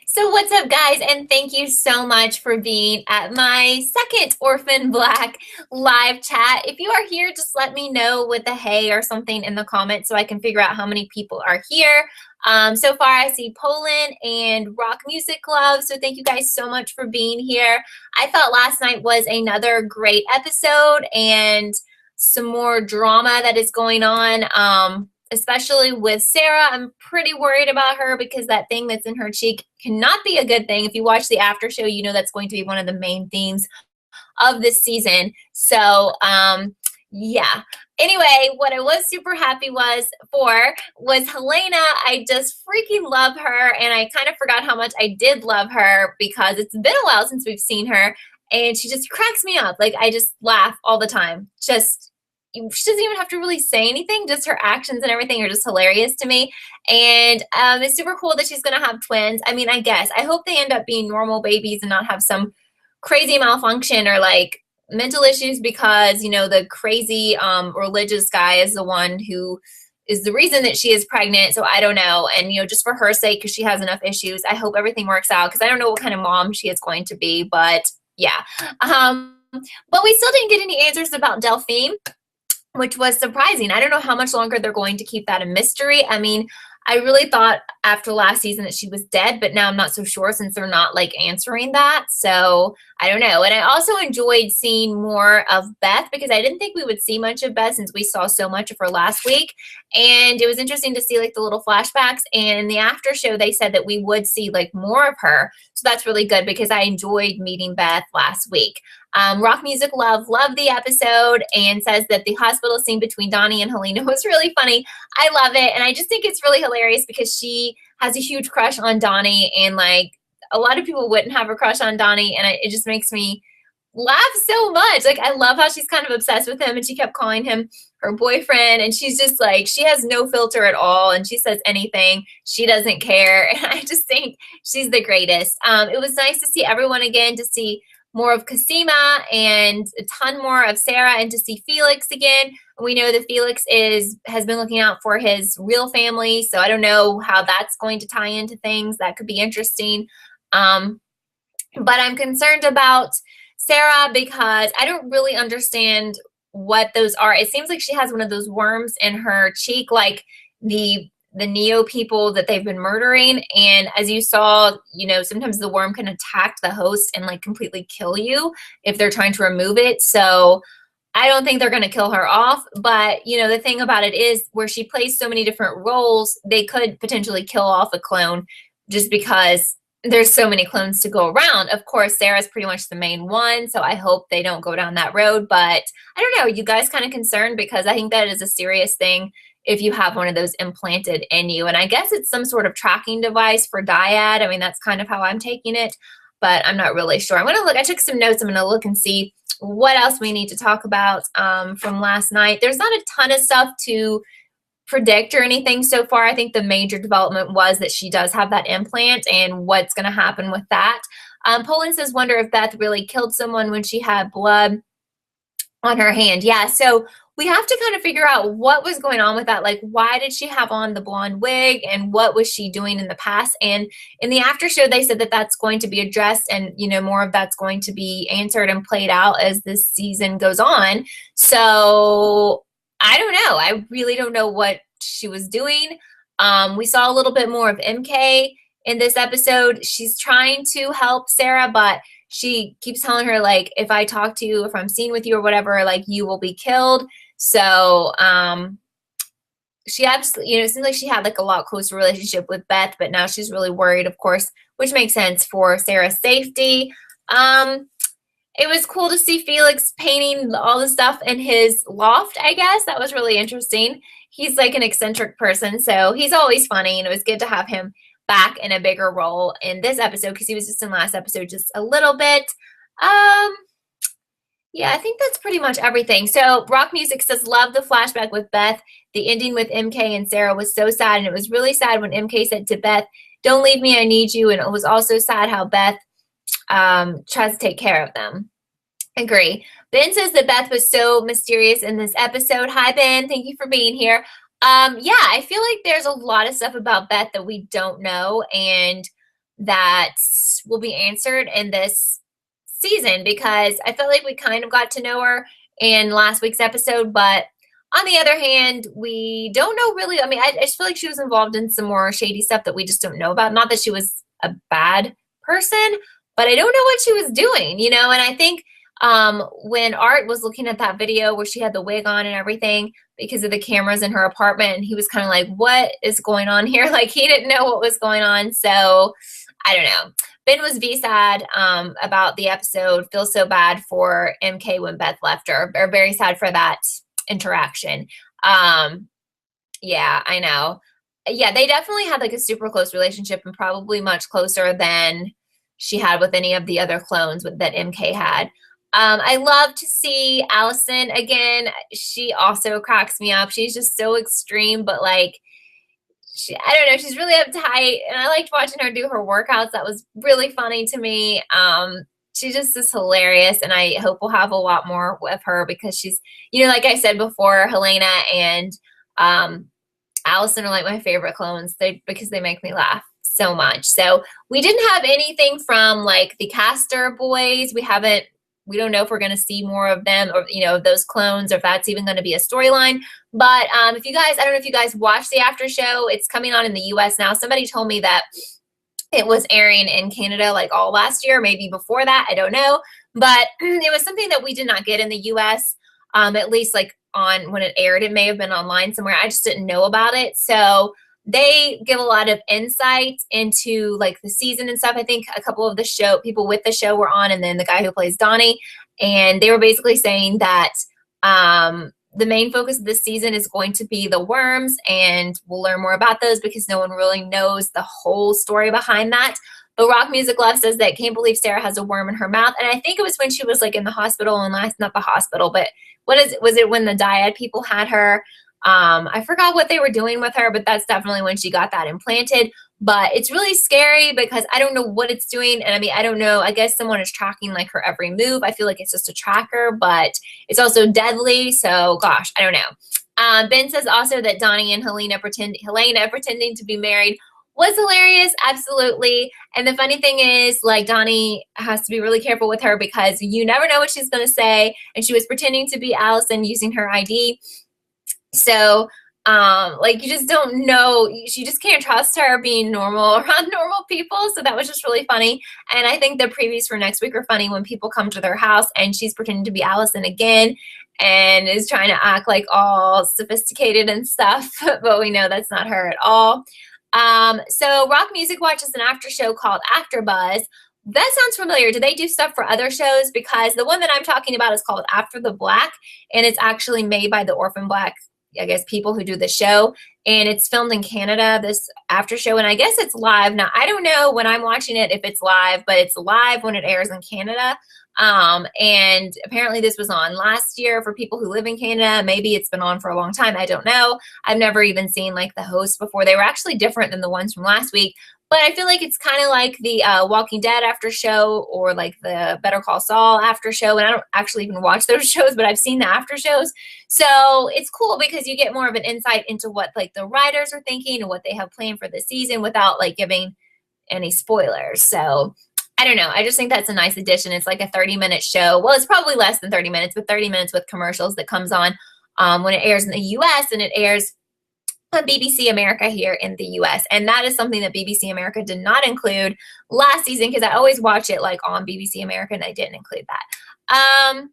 So what's up, guys? And thank you so much for being at my second Orphan Black live chat. If you are here, just let me know with a hey or something in the comments so I can figure out how many people are here. So far, I see Poland and Rock Music Love. So thank you guys so much for being here. I thought last night was another great episode and some more drama that is going on. Especially with Sarah. I'm pretty worried about her because that thing that's in her cheek cannot be a good thing. If you watch the after show, you know that's going to be one of the main themes of this season. So, yeah. Anyway, what I was super happy was Helena. I just freaking love her, and I kind of forgot how much I did love her because it's been a while since we've seen her, and she just cracks me up. Like, I just laugh all the time. She doesn't even have to really say anything. Just her actions and everything are just hilarious to me. And it's super cool that she's going to have twins. I mean, I hope they end up being normal babies and not have some crazy malfunction or like mental issues because, you know, the crazy religious guy is the one who is the reason that she is pregnant. So I don't know. And, you know, just for her sake, because she has enough issues, I hope everything works out because I don't know what kind of mom she is going to be. But yeah. But we still didn't get any answers about Delphine, which was surprising. I don't know how much longer they're going to keep that a mystery. I mean, I really thought after last season that she was dead, but now I'm not so sure since they're not like answering that. So I don't know. And I also enjoyed seeing more of Beth because I didn't think we would see much of Beth since we saw so much of her last week. And it was interesting to see like the little flashbacks. And in the after show, they said that we would see like more of her. So that's really good because I enjoyed meeting Beth last week. Rock Music Love loved the episode and says that the hospital scene between Donnie and Helena was really funny. I love it. And I just think it's really hilarious because she has a huge crush on Donnie and like a lot of people wouldn't have a crush on Donnie. And it just makes me laugh so much. Like I love how she's kind of obsessed with him and she kept calling him her boyfriend. And she's just like, she has no filter at all. And she says anything. She doesn't care. And I just think she's the greatest. It was nice to see everyone again, to see more of Cosima and a ton more of Sarah and to see Felix again. We know that Felix has been looking out for his real family, so I don't know how that's going to tie into things. That could be interesting. But I'm concerned about Sarah because I don't really understand what those are. It seems like she has one of those worms in her cheek, like the Neo people that they've been murdering. And as you saw, you know, sometimes the worm can attack the host and like completely kill you if they're trying to remove it. So I don't think they're going to kill her off. But, you know, the thing about it is where she plays so many different roles, they could potentially kill off a clone just because there's so many clones to go around. Of course, Sarah's pretty much the main one. So I hope they don't go down that road. But I don't know, you guys kind of concerned because I think that is a serious thing if you have one of those implanted in you. And I guess it's some sort of tracking device for dyad. I mean, that's kind of how I'm taking it, but I'm not really sure. I'm going to look. I took some notes. I'm going to look and see what else we need to talk about from last night. There's not a ton of stuff to predict or anything so far. I think the major development was that she does have that implant and what's going to happen with that. Poland says, wonder if Beth really killed someone when she had blood on her hand. Yeah, so we have to kind of figure out what was going on with that. Like, why did she have on the blonde wig and what was she doing in the past? And in the after show, they said that that's going to be addressed and, you know, more of that's going to be answered and played out as this season goes on. So I don't know. I really don't know what she was doing. We saw a little bit more of MK in this episode. She's trying to help Sarah, but she keeps telling her, like, if I talk to you, if I'm seen with you or whatever, like, you will be killed. So she absolutely, you know, it seems like she had like a lot closer relationship with Beth, but now she's really worried, of course, which makes sense for Sarah's safety. It was cool to see Felix painting all the stuff in his loft, I guess. That was really interesting. He's like an eccentric person, so he's always funny, and it was good to have him back in a bigger role in this episode because he was just in last episode just a little bit. Yeah, I think that's pretty much everything. So Rock Music says, love the flashback with Beth. The ending with MK and Sarah was so sad, and it was really sad when MK said to Beth, don't leave me, I need you. And it was also sad how Beth tries to take care of them. Agree. Ben says that Beth was so mysterious in this episode. Hi, Ben. Thank you for being here. Yeah, I feel like there's a lot of stuff about Beth that we don't know, and that will be answered in this season, because I felt like we kind of got to know her in last week's episode, but on the other hand, we don't know really. I mean, I just feel like she was involved in some more shady stuff that we just don't know about. Not that she was a bad person, but I don't know what she was doing, you know? And I think when Art was looking at that video where she had the wig on and everything because of the cameras in her apartment, he was kind of like, what is going on here? Like, he didn't know what was going on. So I don't know. Ben was sad about the episode, feels so bad for MK when Beth left her, or very sad for that interaction. Yeah, I know. Yeah, they definitely had like a super close relationship, and probably much closer than she had with any of the other clones that MK had. I love to see Allison again. She also cracks me up. She's just so extreme, but like, I don't know, she's really uptight, and I liked watching her do her workouts. That was really funny to me. She just is hilarious, and I hope we'll have a lot more with her, because she's, you know, like I said before, Helena and Allison are like my favorite clones, because they make me laugh so much. So we didn't have anything from like the Castor boys. We don't know if we're going to see more of them, or, you know, those clones, or if that's even going to be a storyline. But if you guys, I don't know if you guys watched the after show, it's coming on in the US now. Somebody told me that it was airing in Canada like all last year, maybe before that, I don't know. But it was something that we did not get in the US, at least like on when it aired. It may have been online somewhere. I just didn't know about it. So they give a lot of insight into like the season and stuff. I think a couple of the show people with the show were on, and then the guy who plays Donnie, and they were basically saying that the main focus of this season is going to be the worms, and we'll learn more about those because no one really knows the whole story behind that. But Rock Music Love says that can't believe Sarah has a worm in her mouth. And I think it was when she was like in the hospital, and not the hospital, but was it when the dyad people had her? I forgot what they were doing with her, but that's definitely when she got that implanted. But it's really scary because I don't know what it's doing. And I mean, I don't know. I guess someone is tracking like her every move. I feel like it's just a tracker, but it's also deadly. So gosh, I don't know. Ben says also that Donnie and Helena pretending to be married was hilarious. Absolutely. And the funny thing is, like, Donnie has to be really careful with her because you never know what she's going to say. And she was pretending to be Allison using her ID. So, like, you just don't know. You just can't trust her being normal around normal people. So that was just really funny. And I think the previews for next week are funny when people come to their house and she's pretending to be Allison again and is trying to act like all sophisticated and stuff. But we know that's not her at all. So Rock Music Watch is an after show called AfterBuzz. That sounds familiar. Do they do stuff for other shows? Because the one that I'm talking about is called After the Black, and it's actually made by the Orphan Black, I guess, people who do the show, and it's filmed in Canada, this after show, and I guess it's live. Now, I don't know when I'm watching it if it's live, but it's live when it airs in Canada. And apparently this was on last year for people who live in Canada. Maybe it's been on for a long time. I don't know. I've never even seen like the hosts before. They were actually different than the ones from last week. But I feel like it's kind of like the Walking Dead after show, or like the Better Call Saul after show. And I don't actually even watch those shows, but I've seen the after shows. So it's cool because you get more of an insight into what like the writers are thinking and what they have planned for the season without like giving any spoilers. So I don't know. I just think that's a nice addition. It's like a 30-minute show. Well, it's probably less than 30 minutes, but 30 minutes with commercials that comes on when it airs in the U.S. and it airs on BBC America here in the US. And that is something that BBC America did not include last season, because I always watch it like on BBC America and I didn't include that.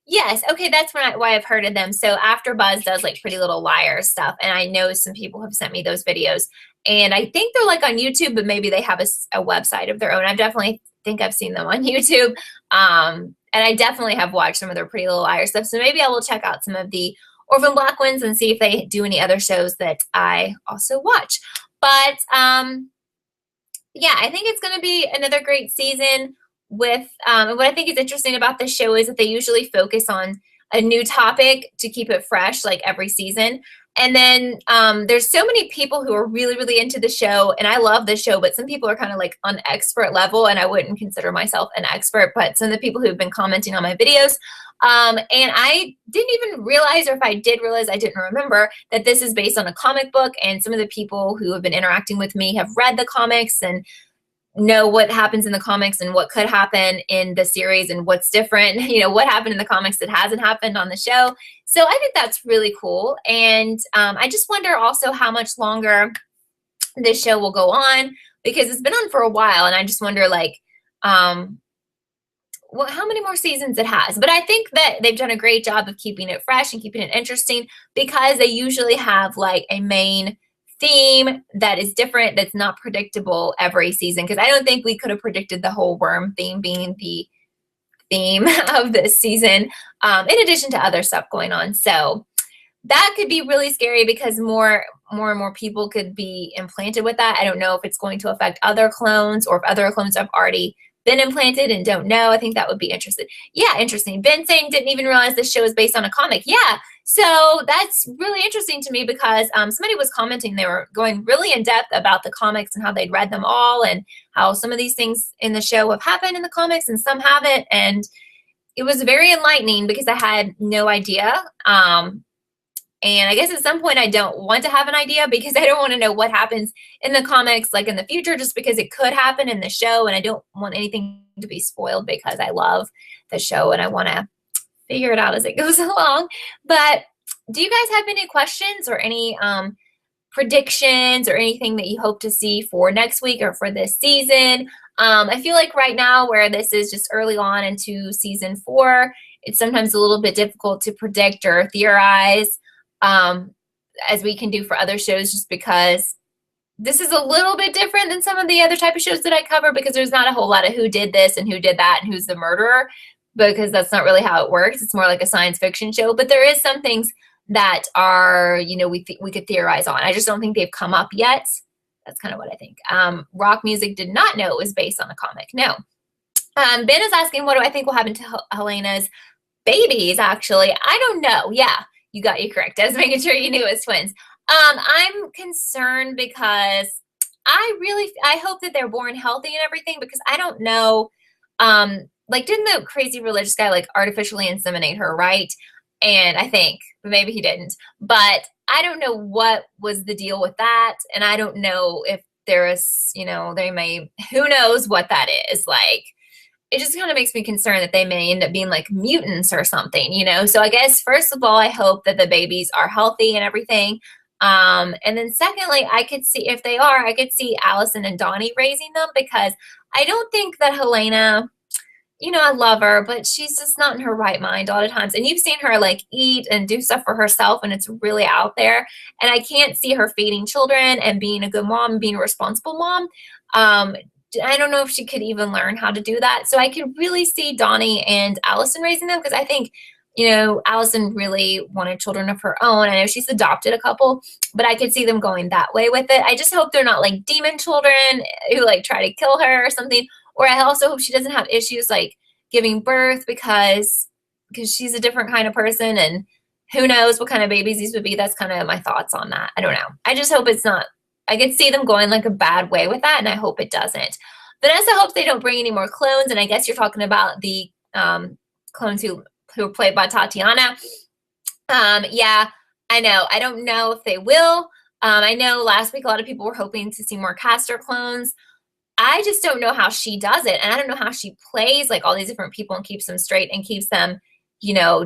Yes, okay, that's why I've heard of them. So AfterBuzz does like Pretty Little Liars stuff, and I know some people have sent me those videos, and I think they're like on YouTube, but maybe they have a website of their own. I definitely think I've seen them on YouTube, and I definitely have watched some of their Pretty Little Liars stuff, so maybe I will check out some of the Orphan Black ones and see if they do any other shows that I also watch. But yeah, I think it's going to be another great season with what I think is interesting about this show is that they usually focus on a new topic to keep it fresh, like every season. And then there's so many people who are really, really into the show, and I love the show, but some people are kind of like on expert level, and I wouldn't consider myself an expert, but some of the people who've been commenting on my videos, and I didn't even realize, or if I did realize, I didn't remember that this is based on a comic book, and some of the people who have been interacting with me have read the comics, and know what happens in the comics and what could happen in the series and what's different, what happened in the comics that hasn't happened on the show. So I think that's really cool. And I just wonder also how much longer this show will go on, because it's been on for a while. And I just wonder, like, well, how many more seasons it has. But I think that they've done a great job of keeping it fresh and keeping it interesting, because they usually have like a main theme that is different, that's not predictable every season. Because I don't think we could have predicted the whole worm theme being the theme of this season, in addition to other stuff going on. So that could be really scary, because more and more people could be implanted with that. I don't know if it's going to affect other clones, or if other clones have already been implanted and don't know. I think that would be interesting. Yeah, interesting. Ben saying didn't even realize this show is based on a comic. Yeah, so that's really interesting to me, because somebody was commenting, they were going really in depth about the comics and how they'd read them all, and how some of these things in the show have happened in the comics and some haven't. And it was very enlightening, because I had no idea. And I guess at some point I don't want to have an idea, because I don't want to know what happens in the comics, like in the future, just because it could happen in the show. And I don't want anything to be spoiled, because I love the show and I want to figure it out as it goes along. But do you guys have any questions or any predictions or anything that you hope to see for next week or for this season? I feel like right now, where this is just early on into season 4, it's sometimes a little bit difficult to predict or theorize, as we can do for other shows, just because this is a little bit different than some of the other type of shows that I cover, because there's not a whole lot of who did this and who did that and who's the murderer, because that's not really how it works. It's more like a science fiction show, but there is some things that are, we could theorize on. I just don't think they've come up yet. That's kind of what I think. Rock Music did not know it was based on a comic. No. Ben is asking, what do I think will happen to Helena's babies, actually? I don't know. Yeah. You got you correct. I was making sure you knew it was twins. I'm concerned, because I hope that they're born healthy and everything, because I don't know, like, didn't the crazy religious guy like artificially inseminate her, right? And I think, but maybe he didn't, but I don't know what was the deal with that. And I don't know if there is, who knows what that is. Like, it just kind of makes me concerned that they may end up being like mutants or something, So I guess, first of all, I hope that the babies are healthy and everything. And then secondly, I could see, if they are, I could see Allison and Donnie raising them, because I don't think that Helena, I love her, but she's just not in her right mind a lot of times. And you've seen her like eat and do stuff for herself, and it's really out there. And I can't see her feeding children and being a good mom and being a responsible mom. I don't know if she could even learn how to do that. So I could really see Donnie and Allison raising them, because I think, Allison really wanted children of her own. I know she's adopted a couple, but I could see them going that way with it. I just hope they're not like demon children who like try to kill her or something. Or I also hope she doesn't have issues like giving birth, because she's a different kind of person, and who knows what kind of babies these would be. That's kind of my thoughts on that. I don't know. I just hope it's not, I could see them going like a bad way with that, and I hope it doesn't. Vanessa hopes they don't bring any more clones, and I guess you're talking about the clones who were played by Tatiana. Yeah, I know. I don't know if they will. I know last week a lot of people were hoping to see more Castor clones. I just don't know how she does it, and I don't know how she plays like all these different people and keeps them straight and keeps them,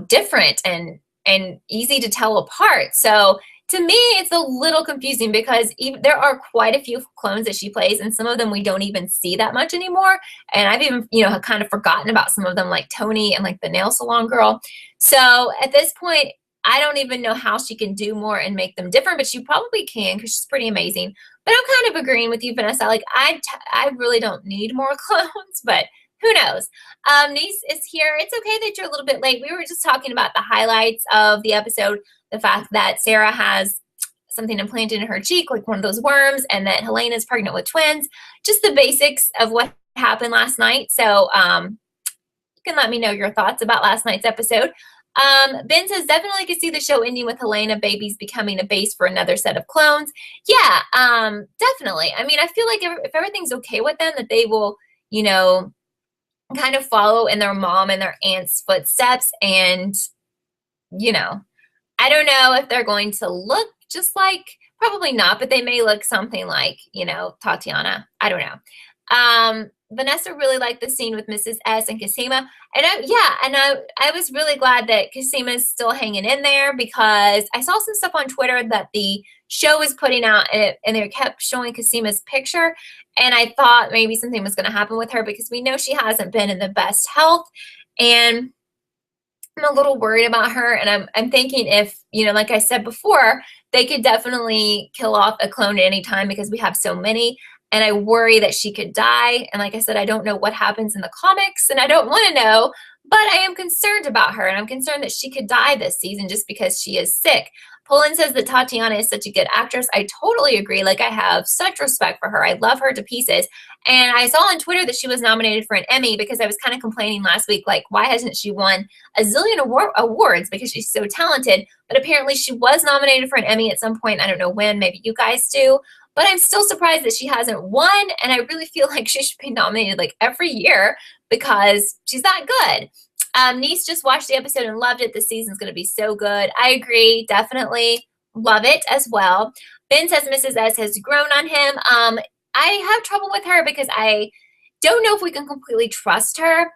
different and easy to tell apart. So to me, it's a little confusing, because there are quite a few clones that she plays, and some of them we don't even see that much anymore. And I've even, kind of forgotten about some of them, like Tony and like the nail salon girl. So at this point, I don't even know how she can do more and make them different, but she probably can, because she's pretty amazing. But I'm kind of agreeing with you, Vanessa. Like, I really don't need more clones, but who knows? Niece is here. It's okay that you're a little bit late. We were just talking about the highlights of the episode, the fact that Sarah has something implanted in her cheek, like one of those worms, and that Helena is pregnant with twins. Just the basics of what happened last night. So you can let me know your thoughts about last night's episode. Ben says, definitely could see the show ending with Helena babies becoming a base for another set of clones. Yeah, definitely. I mean, I feel like if everything's okay with them, that they will, kind of follow in their mom and their aunt's footsteps. And, I don't know if they're going to look just like, probably not, but they may look something like, Tatiana. I don't know. Vanessa really liked the scene with Mrs. S and Kasima. And I was really glad that Kasima's still hanging in there, because I saw some stuff on Twitter that the show was putting out, and they kept showing Kasima's picture. And I thought maybe something was going to happen with her, because we know she hasn't been in the best health. And I'm a little worried about her. And I'm thinking, if, like I said before, they could definitely kill off a clone at any time, because we have so many. And I worry that she could die. And like I said, I don't know what happens in the comics, and I don't want to know, but I am concerned about her. And I'm concerned that she could die this season just because she is sick. Poland says that Tatiana is such a good actress. I totally agree. Like, I have such respect for her. I love her to pieces. And I saw on Twitter that she was nominated for an Emmy, because I was kind of complaining last week, like, why hasn't she won a zillion awards, because she's so talented. But apparently she was nominated for an Emmy at some point. I don't know when. Maybe you guys do. But I'm still surprised that she hasn't won, and I really feel like she should be nominated like every year, because she's that good. Niece just watched the episode and loved it. This season's going to be so good. I agree. Definitely love it as well. Ben says Mrs. S has grown on him. I have trouble with her, because I don't know if we can completely trust her,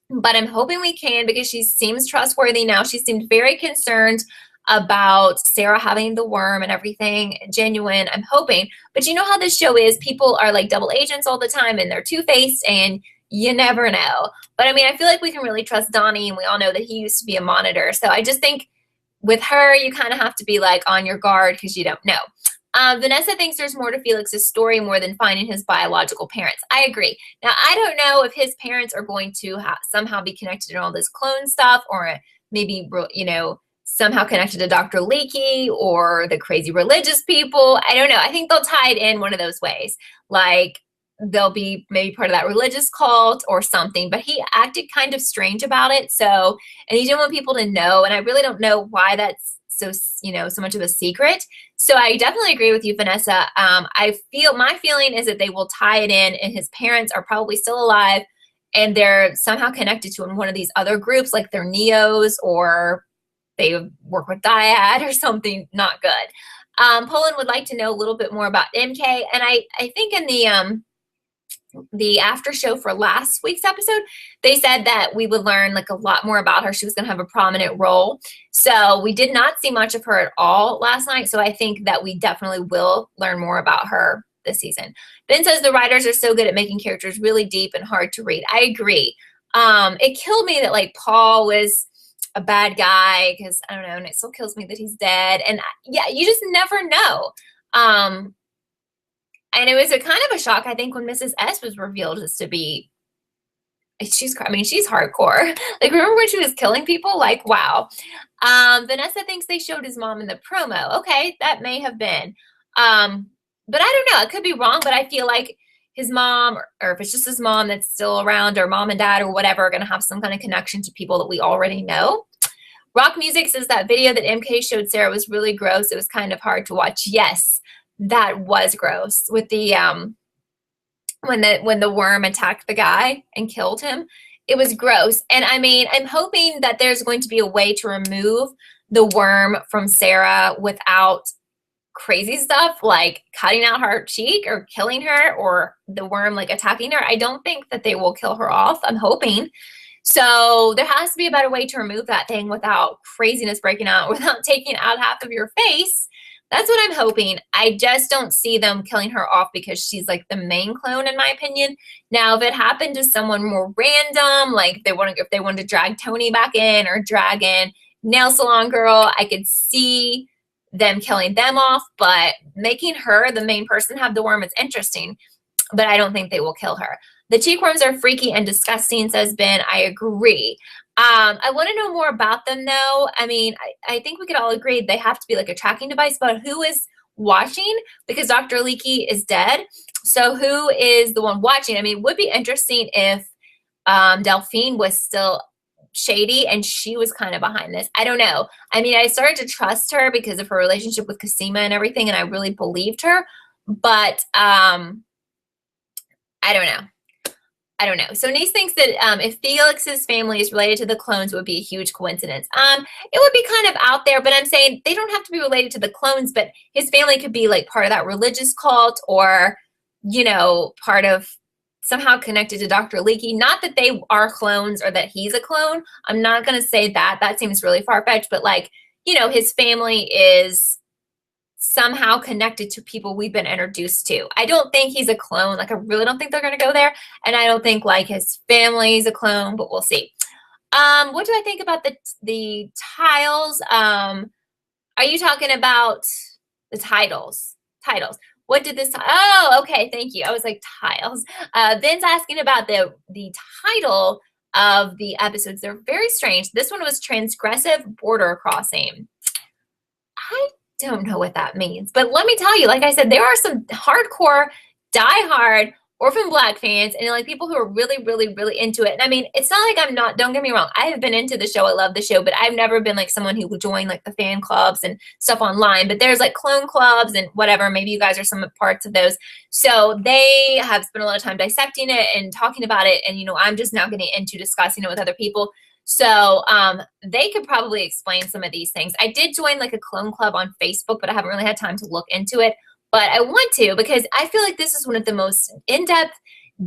but I'm hoping we can, because she seems trustworthy now. She seemed very concerned about Sarah having the worm and everything. Genuine, I'm hoping. But you know how this show is. People are like double agents all the time, and they're two-faced, and you never know. But I mean, I feel like we can really trust Donnie, and we all know that he used to be a monitor. So I just think with her, you kind of have to be like on your guard, because you don't know. Vanessa thinks there's more to Felix's story more than finding his biological parents. I agree. Now, I don't know if his parents are going to somehow be connected in all this clone stuff, or maybe, somehow connected to Dr. Leakey or the crazy religious people. I don't know. I think they'll tie it in one of those ways. Like, they'll be maybe part of that religious cult or something. But he acted kind of strange about it. So, and he didn't want people to know. And I really don't know why that's so much of a secret. So I definitely agree with you, Vanessa. My feeling is that they will tie it in, and his parents are probably still alive, and they're somehow connected to one of these other groups, like they're Neos, or they work with Dyad or something not good. Poland would like to know a little bit more about MK. And I think in the after show for last week's episode, they said that we would learn like a lot more about her. She was going to have a prominent role. So we did not see much of her at all last night. So I think that we definitely will learn more about her this season. Ben says the writers are so good at making characters really deep and hard to read. I agree. It killed me that like Paul was a bad guy, because I don't know, and it still kills me that he's dead. And yeah, you just never know. And it was a kind of a shock, I think, when Mrs. S was revealed as to be, she's hardcore. Like, remember when she was killing people? Like, wow. Vanessa thinks they showed his mom in the promo. Okay, that may have been. But I don't know. It could be wrong, but I feel like his mom, or if it's just his mom that's still around, or mom and dad or whatever, are going to have some kind of connection to people that we already know. Rock Music says that video that MK showed Sarah was really gross. It was kind of hard to watch. Yes, that was gross. With the when the worm attacked the guy and killed him, it was gross. And I mean, I'm hoping that there's going to be a way to remove the worm from Sarah without crazy stuff like cutting out her cheek or killing her, or the worm like attacking her. I don't think that they will kill her off. I'm hoping. So there has to be a better way to remove that thing without craziness breaking out, without taking out half of your face. That's what I'm hoping. I just don't see them killing her off, because she's like the main clone, in my opinion. Now, if it happened to someone more random, like if they wanted to drag Tony back in, or drag in Nail Salon Girl, I could see them killing them off. But making her the main person have the worm is interesting, but I don't think they will kill her. The cheekworms are freaky and disgusting, says Ben. I agree. I want to know more about them, though. I mean, I think we could all agree they have to be like a tracking device, but who is watching? Because Dr. Leakey is dead. So who is the one watching? I mean, it would be interesting if Delphine was still shady and she was kind of behind this. I don't know. I mean, I started to trust her because of her relationship with Cosima and everything, and I really believed her. But I don't know. So Nice thinks that if Felix's family is related to the clones, it would be a huge coincidence. It would be kind of out there, but I'm saying they don't have to be related to the clones, but his family could be like part of that religious cult, or, part of somehow connected to Dr. Leaky. Not that they are clones or that he's a clone. I'm not going to say that. That seems really far-fetched, but like, you know, his family is somehow connected to people we've been introduced to. I don't think he's a clone. Like, I really don't think they're going to go there. And I don't think like his family is a clone, but we'll see. What do I think about the tiles? Are you talking about the titles? Titles. What did this? Oh, okay. Thank you. I was like tiles. Ben's asking about the title of the episodes. They're very strange. This one was Transgressive Border Crossing. I don't know what that means, but let me tell you, like I said, there are some hardcore, diehard Orphan Black fans and like people who are really, really, really into it. And I mean, it's not like I'm not, don't get me wrong. I have been into the show. I love the show, but I've never been like someone who would join like the fan clubs and stuff online, but there's like clone clubs and whatever. Maybe you guys are some parts of those. So they have spent a lot of time dissecting it and talking about it. And, you know, I'm just now getting into discussing it with other people. So they could probably explain some of these things. I did join like a clone club on Facebook, but I haven't really had time to look into it. But I want to because I feel like this is one of the most in-depth,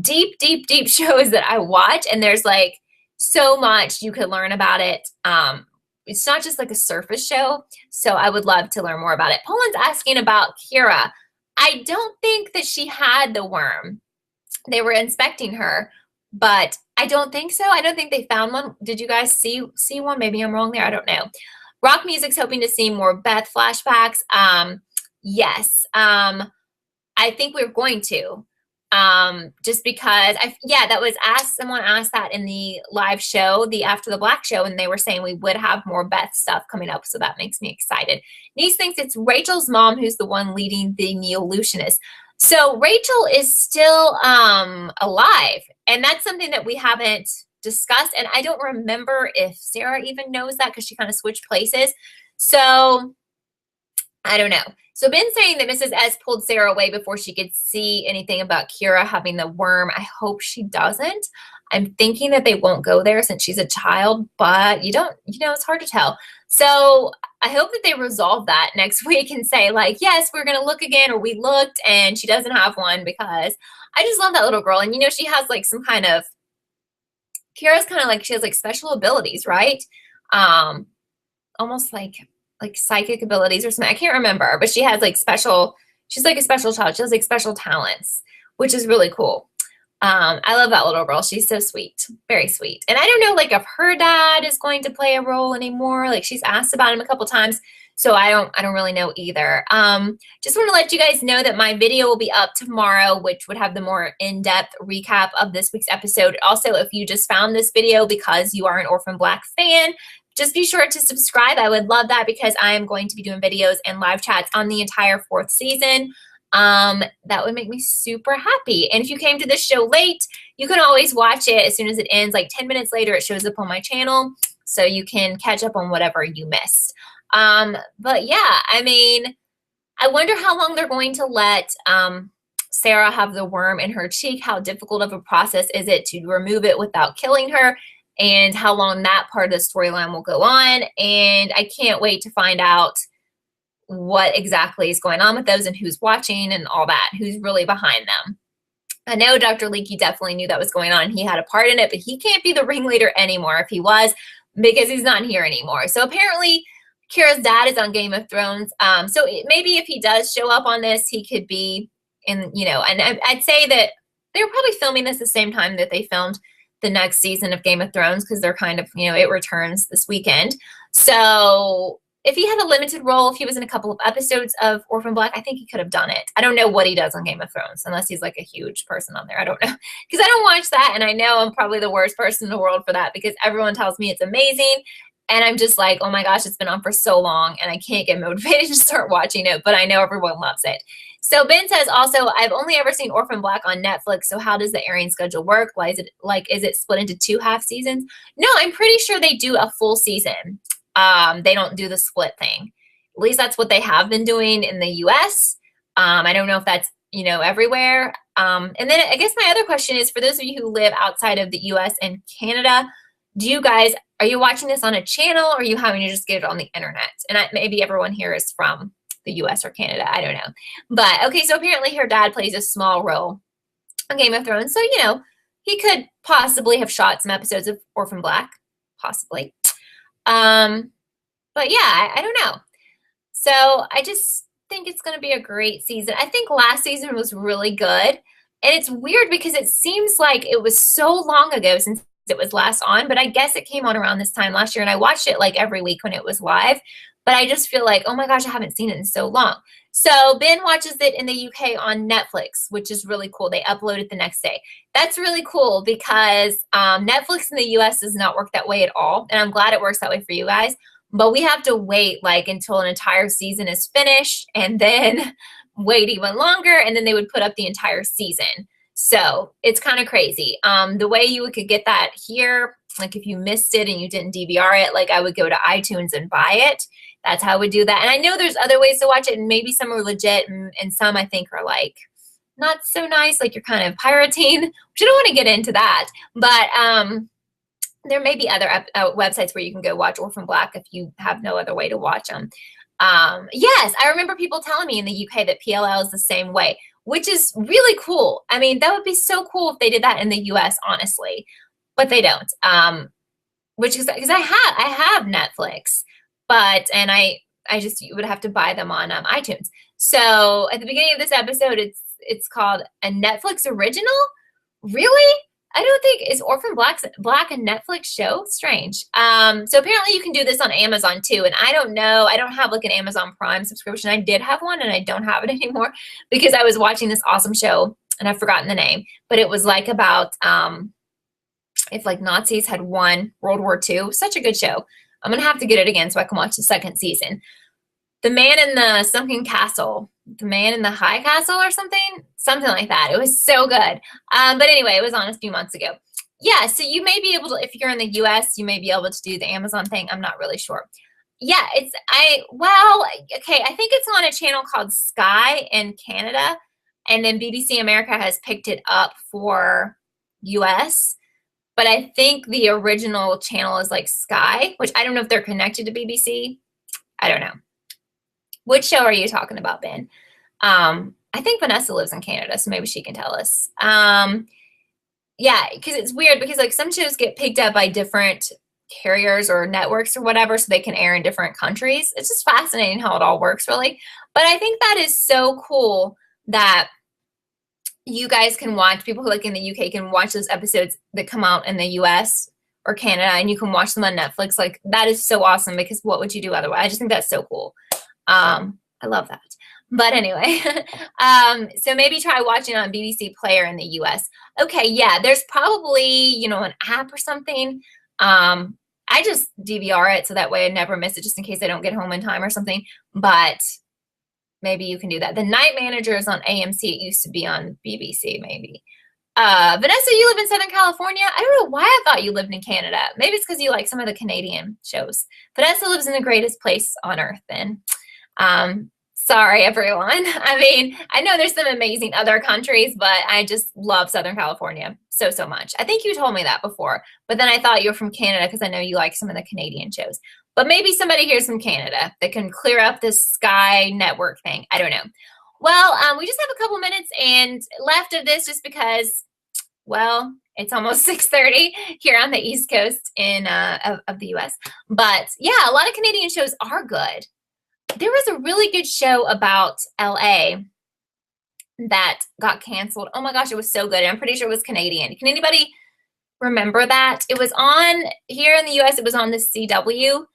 deep, deep, deep shows that I watch. And there's like so much you could learn about it. It's not just like a surface show. So I would love to learn more about it. Poland's asking about Kira. I don't think that she had the worm. They were inspecting her, but I don't think so. I don't think they found one. Did you guys see one? Maybe I'm wrong there. I don't know. Rock Music's hoping to see more Beth flashbacks. Yes, I think we're going to, just because that was asked, someone asked that in the live show, the After the Black show, and they were saying we would have more Beth stuff coming up. So that makes me excited. Niece thinks it's Rachel's mom who's the one leading the Neo-Lucianists. So Rachel is still, alive, and that's something that we haven't discussed. And I don't remember if Sarah even knows that because she kind of switched places. So I don't know. So Ben's saying that Mrs. S pulled Sarah away before she could see anything about Kira having the worm. I hope she doesn't. I'm thinking that they won't go there since she's a child, but it's hard to tell. So I hope that they resolve that next week and say like, yes, we're going to look again, or we looked and she doesn't have one, because I just love that little girl. And, she has like some kind of, Kira's kind of like, she has like special abilities, right? Almost like psychic abilities or something. I can't remember, but she has like she's like a special child. She has like special talents, which is really cool. I love that little girl. She's so sweet, very sweet. And I don't know like if her dad is going to play a role anymore. Like she's asked about him a couple times. So I don't really know either. Just want to let you guys know that my video will be up tomorrow, which would have the more in-depth recap of this week's episode. Also, if you just found this video because you are an Orphan Black fan, just be sure to subscribe. I would love that because I am going to be doing videos and live chats on the entire 4th season. That would make me super happy. And if you came to this show late, you can always watch it as soon as it ends. Like 10 minutes later, it shows up on my channel, so you can catch up on whatever you missed. But yeah, I mean, I wonder how long they're going to let Sarah have the worm in her cheek. How difficult of a process is it to remove it without killing her? And how long that part of the storyline will go on. And I can't wait to find out what exactly is going on with those and who's watching and all that, who's really behind them. I know Dr. Leaky definitely knew that was going on. He had a part in it, but he can't be the ringleader anymore if he was, because he's not here anymore. So apparently Kira's dad is on Game of Thrones. So maybe if he does show up on this, he could be in, and I'd say that they were probably filming this the same time that they filmed the next season of Game of Thrones, because they're kind of, it returns this weekend. So if he had a limited role, if he was in a couple of episodes of Orphan Black, I think he could have done it. I don't know what he does on Game of Thrones, unless he's like a huge person on there. I don't know, because I don't watch that, and I know I'm probably the worst person in the world for that, because everyone tells me it's amazing, and I'm just like, oh my gosh, it's been on for so long, and I can't get motivated to start watching it, but I know everyone loves it. So Ben says also, I've only ever seen Orphan Black on Netflix, so how does the airing schedule work? Why is it split into 2 half seasons? No, I'm pretty sure they do a full season. They don't do the split thing. At least that's what they have been doing in the US. I don't know if that's, everywhere. And then I guess my other question is, for those of you who live outside of the US and Canada, are you watching this on a channel, or are you having to just get it on the internet? And maybe everyone here is from the US or Canada. I don't know. But okay, so apparently her dad plays a small role on Game of Thrones. So, you know, he could possibly have shot some episodes of Orphan Black. Possibly. But yeah, I don't know. So I just think it's going to be a great season. I think last season was really good. And it's weird because it seems like it was so long ago since it was last on, but I guess it came on around this time last year and I watched it like every week when it was live. But I just feel like, oh my gosh, I haven't seen it in so long. So Ben watches it in the UK on Netflix, which is really cool. They upload it the next day. That's really cool because Netflix in the US does not work that way at all. And I'm glad it works that way for you guys. But we have to wait like until an entire season is finished and then wait even longer. And then they would put up the entire season. So it's kind of crazy. The way you could get that here, like if you missed it and you didn't DVR it, like I would go to iTunes and buy it. That's how I would do that. And I know there's other ways to watch it, and maybe some are legit, and some I think are like not so nice, like you're kind of pirating, which I don't want to get into that. But there may be other websites where you can go watch Orphan Black if you have no other way to watch them. Yes, I remember people telling me in the UK that PLL is the same way, which is really cool. I mean, that would be so cool if they did that in the US, honestly, but they don't. Which is because I have Netflix, but and I just you would have to buy them on iTunes. So at the beginning of this episode, it's called a Netflix original. Really? I don't think, is Orphan Black a Netflix show? Strange. So apparently you can do this on Amazon too. And I don't know, I don't have like an Amazon Prime subscription. I did have one and I don't have it anymore because I was watching this awesome show and I've forgotten the name, but it was like about if like Nazis had won World War II. Such a good show. I'm going to have to get it again so I can watch the second season. The Man in the Sunken Castle, The Man in the High Castle or something like that. It was so good. But anyway, it was on a few months ago. Yeah, so you may be able to, if you're in the US, you may be able to do the Amazon thing. I'm not really sure. Yeah, okay, I think it's on a channel called Sky in Canada, and then BBC America has picked it up for US. But I think the original channel is like Sky, which I don't know if they're connected to BBC. I don't know. Which show are you talking about, Ben? I think Vanessa lives in Canada, so maybe she can tell us. Yeah, because it's weird because like some shows get picked up by different carriers or networks or whatever, so they can air in different countries. It's just fascinating how it all works, really. But I think that is so cool that you guys can watch, people who like in the UK can watch those episodes that come out in the US or Canada, and you can watch them on Netflix. Like that is so awesome because what would you do otherwise? I just think that's so cool. I love that. But anyway, so maybe try watching on BBC Player in the US. Okay, yeah, there's probably, you know, an app or something. I just DVR it so that way I never miss it just in case I don't get home in time or something. But maybe you can do that. The Night Manager is on AMC. It used to be on BBC, maybe. Vanessa, you live in Southern California? I don't know why I thought you lived in Canada. Maybe it's because you like some of the Canadian shows. Vanessa lives in the greatest place on earth then. Sorry, everyone. I mean, I know there's some amazing other countries, but I just love Southern California so, so much. I think you told me that before, but then I thought you were from Canada because I know you like some of the Canadian shows. But maybe somebody here's from Canada that can clear up this Sky Network thing. I don't know. Well, we just have a couple minutes and left of this just because, well, it's almost 6:30 here on the East Coast of the U.S. But yeah, a lot of Canadian shows are good. There was a really good show about L.A. that got canceled. Oh my gosh, it was so good. I'm pretty sure it was Canadian. Can anybody remember that? It was on, here in the U.S., it was on the CW.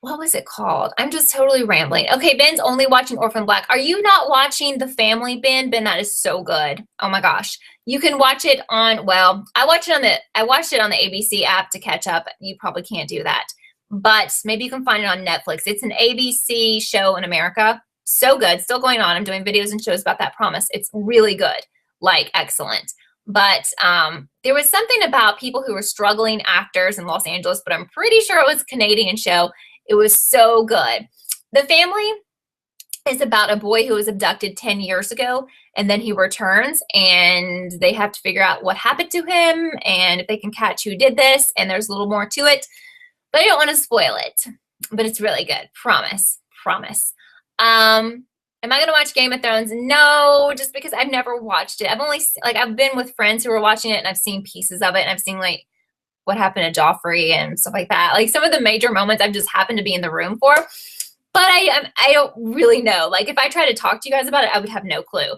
What was it called? I'm just totally rambling. Okay, Ben's only watching Orphan Black. Are you not watching The Family, Ben? Ben, that is so good. Oh my gosh. You can watch it on, well, I watched it on the ABC app to catch up. You probably can't do that. But maybe you can find it on Netflix. It's an ABC show in America. So good. Still going on. I'm doing videos and shows about that, promise. It's really good. Like, excellent. But there was something about people who were struggling actors in Los Angeles, but I'm pretty sure it was a Canadian show. It was so good. The Family is about a boy who was abducted 10 years ago, and then he returns, and they have to figure out what happened to him and if they can catch who did this, and there's a little more to it. But I don't want to spoil it, but it's really good. Promise. Am I going to watch Game of Thrones? No, just because I've never watched it. I've only, like, I've been with friends who were watching it and I've seen pieces of it and I've seen, like, what happened to Joffrey and stuff like that. Like, some of the major moments I've just happened to be in the room for. But I don't really know. Like, if I try to talk to you guys about it, I would have no clue.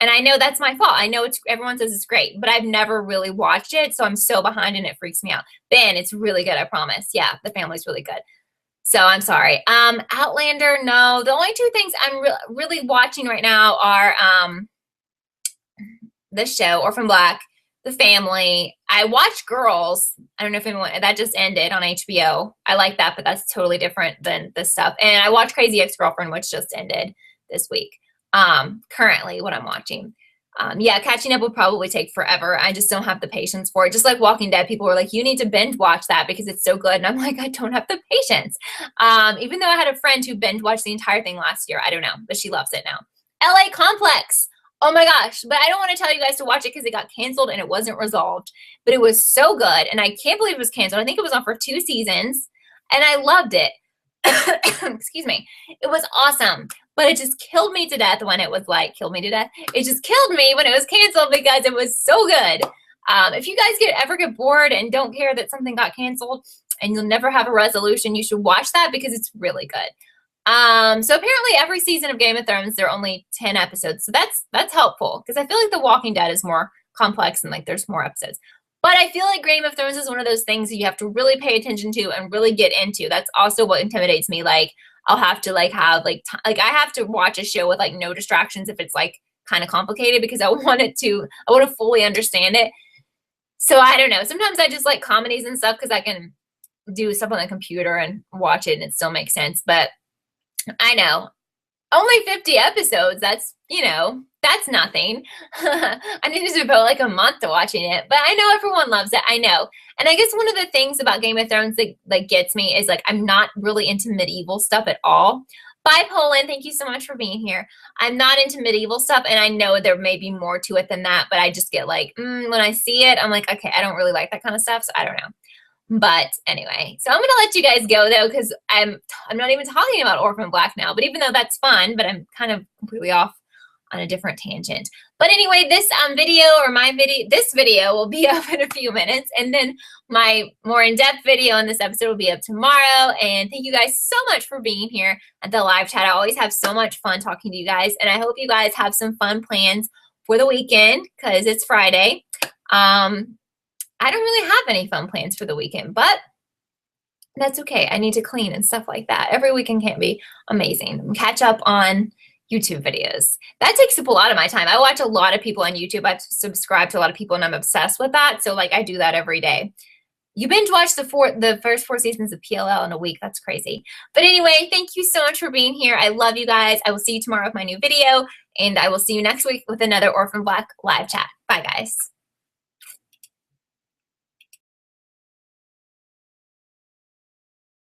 And I know that's my fault. I know everyone says it's great, but I've never really watched it, so I'm so behind and it freaks me out. Ben, it's really good, I promise. Yeah, the family's really good. So I'm sorry. Outlander, no. The only two things I'm really watching right now are this show, Orphan Black, The Family. I watched Girls. I don't know if anyone, that just ended on HBO. I like that, but that's totally different than this stuff. And I watched Crazy Ex-Girlfriend, which just ended this week. Currently what I'm watching. Yeah, catching up will probably take forever. I just don't have the patience for it. Just like Walking Dead, people were like, you need to binge watch that because it's so good. And I'm like, I don't have the patience. Even though I had a friend who binge watched the entire thing last year. I don't know, but she loves it now. LA Complex. Oh my gosh. But I don't want to tell you guys to watch it because it got canceled and it wasn't resolved. But it was so good. And I can't believe it was canceled. I think it was on for 2 seasons. And I loved it. Excuse me. It was awesome. But it just killed me to death when it was like, killed me to death. It just killed me when it was canceled because it was so good. If you guys ever get bored and don't care that something got canceled and you'll never have a resolution, you should watch that because it's really good. So apparently every season of Game of Thrones, there are only 10 episodes. So that's helpful because I feel like The Walking Dead is more complex and like there's more episodes. But I feel like Game of Thrones is one of those things that you have to really pay attention to and really get into. That's also what intimidates me. Like, I'll have to like have like I have to watch a show with like no distractions if it's like kind of complicated because I want to fully understand it. So I don't know. Sometimes I just like comedies and stuff because I can do stuff on the computer and watch it and it still makes sense. But I know. Only 50 episodes. That's, that's nothing. I need to devote like a month to watching it, but I know everyone loves it. I know. And I guess one of the things about Game of Thrones that gets me is like, I'm not really into medieval stuff at all. Bye, Poland. Thank you so much for being here. I'm not into medieval stuff, and I know there may be more to it than that, but I just get like, when I see it, I'm like, okay, I don't really like that kind of stuff, so I don't know. But anyway, so I'm going to let you guys go, though, because I'm not even talking about Orphan Black now. But even though that's fun, but I'm kind of completely off on a different tangent. But anyway, this this video will be up in a few minutes. And then my more in-depth video on this episode will be up tomorrow. And thank you guys so much for being here at the live chat. I always have so much fun talking to you guys. And I hope you guys have some fun plans for the weekend because it's Friday. I don't really have any fun plans for the weekend, but that's okay. I need to clean and stuff like that. Every weekend can't be amazing. Catch up on YouTube videos. That takes up a lot of my time. I watch a lot of people on YouTube. I subscribe to a lot of people and I'm obsessed with that. So like I do that every day. You binge watch the first 4 seasons of PLL in a week. That's crazy. But anyway, thank you so much for being here. I love you guys. I will see you tomorrow with my new video and I will see you next week with another Orphan Black live chat. Bye guys.